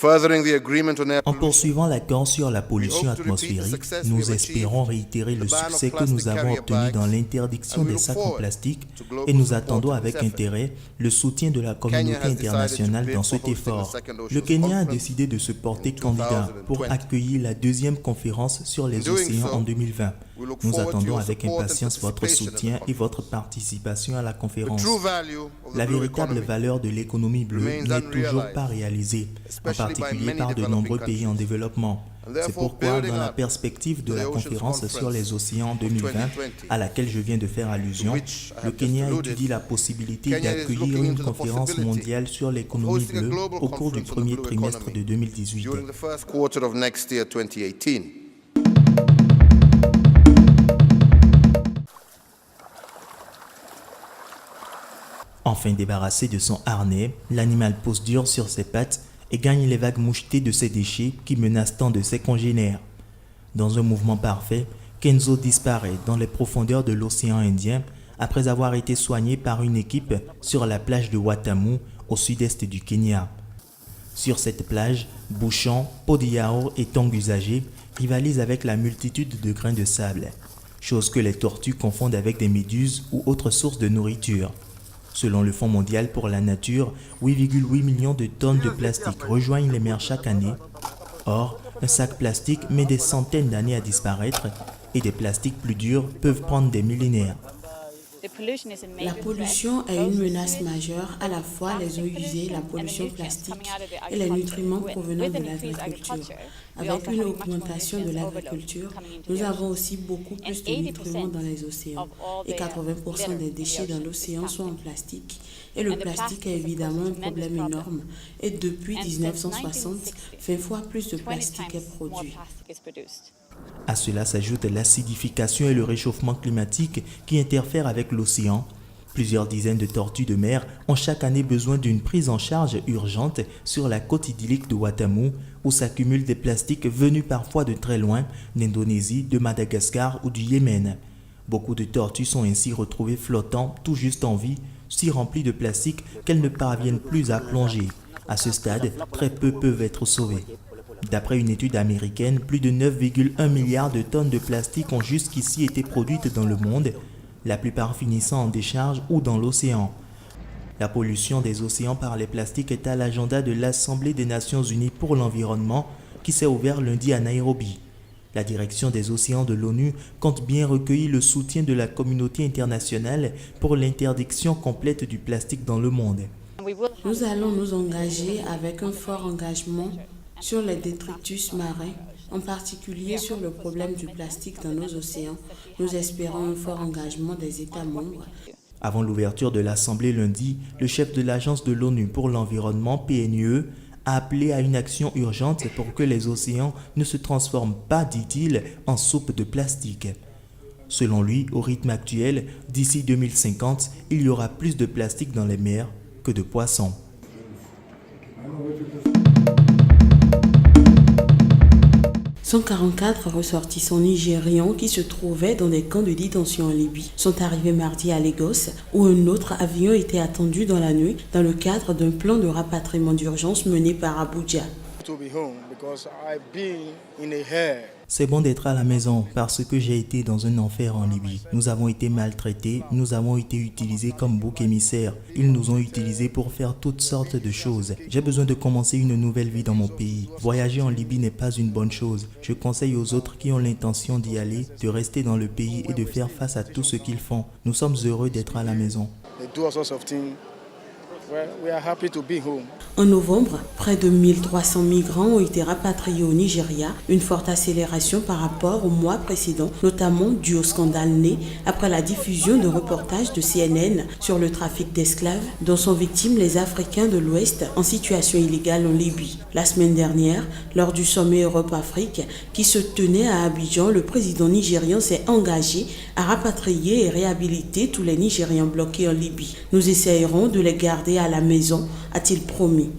En poursuivant l'accord sur la pollution atmosphérique, nous espérons réitérer le succès que nous avons obtenu dans l'interdiction des sacs en plastique et nous attendons avec intérêt le soutien de la communauté internationale dans cet effort. Le Kenya a décidé de se porter candidat pour accueillir la deuxième conférence sur les océans en 2020. Nous attendons avec impatience votre soutien et votre participation à la conférence. La véritable valeur de l'économie bleue n'est toujours pas réalisée, en particulier par de nombreux pays en développement. C'est pourquoi, dans la perspective de la conférence sur les océans en 2020, à laquelle je viens de faire allusion, le Kenya étudie la possibilité d'accueillir une conférence mondiale sur l'économie bleue au cours du premier trimestre de 2018. Enfin débarrassé de son harnais, l'animal pousse dur sur ses pattes et gagne les vagues mouchetées de ses déchets qui menacent tant de ses congénères. Dans un mouvement parfait, Kenzo disparaît dans les profondeurs de l'océan Indien après avoir été soigné par une équipe sur la plage de Watamu au sud-est du Kenya. Sur cette plage, bouchons, pots de yaourt et tongs usagés rivalisent avec la multitude de grains de sable, chose que les tortues confondent avec des méduses ou autres sources de nourriture. Selon le Fonds mondial pour la nature, 8,8 millions de tonnes de plastique rejoignent les mers chaque année. Or, un sac plastique met des centaines d'années à disparaître et des plastiques plus durs peuvent prendre des millénaires. La pollution est une menace majeure, à la fois les eaux usées, la pollution plastique et les nutriments provenant de l'agriculture. Avec une augmentation de l'agriculture, nous avons aussi beaucoup plus de nutriments dans les océans. Et 80% des déchets dans l'océan sont en plastique. Et le plastique est évidemment un problème énorme. Et depuis 1960, 20 fois plus de plastique est produit. À cela s'ajoute l'acidification et le réchauffement climatique qui interfèrent avec l'océan. Plusieurs dizaines de tortues de mer ont chaque année besoin d'une prise en charge urgente sur la côte idyllique de Watamu, où s'accumulent des plastiques venus parfois de très loin, d'Indonésie, de Madagascar ou du Yémen. Beaucoup de tortues sont ainsi retrouvées flottant tout juste en vie, si remplies de plastique qu'elles ne parviennent plus à plonger. À ce stade, très peu peuvent être sauvées. D'après une étude américaine, plus de 9,1 milliards de tonnes de plastique ont jusqu'ici été produites dans le monde, la plupart finissant en décharge ou dans l'océan. La pollution des océans par les plastiques est à l'agenda de l'Assemblée des Nations Unies pour l'environnement qui s'est ouvert lundi à Nairobi. La direction des océans de l'ONU compte bien recueillir le soutien de la communauté internationale pour l'interdiction complète du plastique dans le monde. Nous allons nous engager avec un fort engagement sur les détritus marins, en particulier sur le problème du plastique dans nos océans. Nous espérons un fort engagement des États membres. Avant l'ouverture de l'Assemblée lundi, le chef de l'Agence de l'ONU pour l'environnement, PNUE, a appelé à une action urgente pour que les océans ne se transforment pas, dit-il, en soupe de plastique. Selon lui, au rythme actuel, d'ici 2050, il y aura plus de plastique dans les mers que de poissons. 144 ressortissants nigérians qui se trouvaient dans des camps de détention en Libye sont arrivés mardi à Lagos, où un autre avion était attendu dans la nuit dans le cadre d'un plan de rapatriement d'urgence mené par Abuja. C'est bon d'être à la maison parce que j'ai été dans un enfer en Libye. Nous avons été maltraités, nous avons été utilisés comme bouc émissaire. Ils nous ont utilisés pour faire toutes sortes de choses. J'ai besoin de commencer une nouvelle vie dans mon pays. Voyager en Libye n'est pas une bonne chose. Je conseille aux autres qui ont l'intention d'y aller de rester dans le pays et de faire face à tout ce qu'ils font. Nous sommes heureux d'être à la maison. En novembre, près de 1300 migrants ont été rapatriés au Nigeria, une forte accélération par rapport au mois précédent, notamment dû au scandale né après la diffusion de reportages de CNN sur le trafic d'esclaves dont sont victimes les Africains de l'Ouest en situation illégale en Libye. La semaine dernière, lors du sommet Europe-Afrique qui se tenait à Abidjan, le président nigérian s'est engagé à rapatrier et réhabiliter tous les Nigérians bloqués en Libye. Nous essayerons de les garder à la maison, a-t-il promis.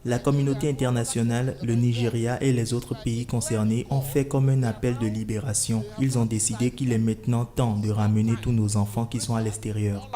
La communauté internationale, le Nigeria et les autres pays concernés ont fait comme un appel de libération. Ils ont décidé qu'il est maintenant temps de ramener tous nos enfants qui sont à l'extérieur.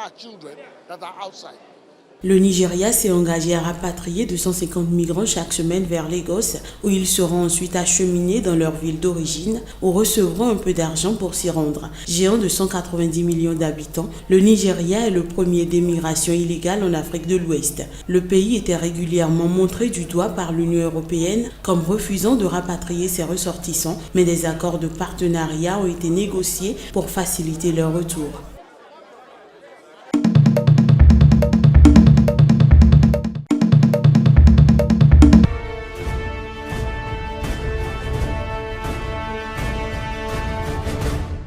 Le Nigeria s'est engagé à rapatrier 250 migrants chaque semaine vers Lagos, où ils seront ensuite acheminés dans leur ville d'origine ou recevront un peu d'argent pour s'y rendre. Géant de 190 millions d'habitants, le Nigeria est le premier d'émigration illégale en Afrique de l'Ouest. Le pays était régulièrement montré du doigt par l'Union européenne comme refusant de rapatrier ses ressortissants, mais des accords de partenariat ont été négociés pour faciliter leur retour.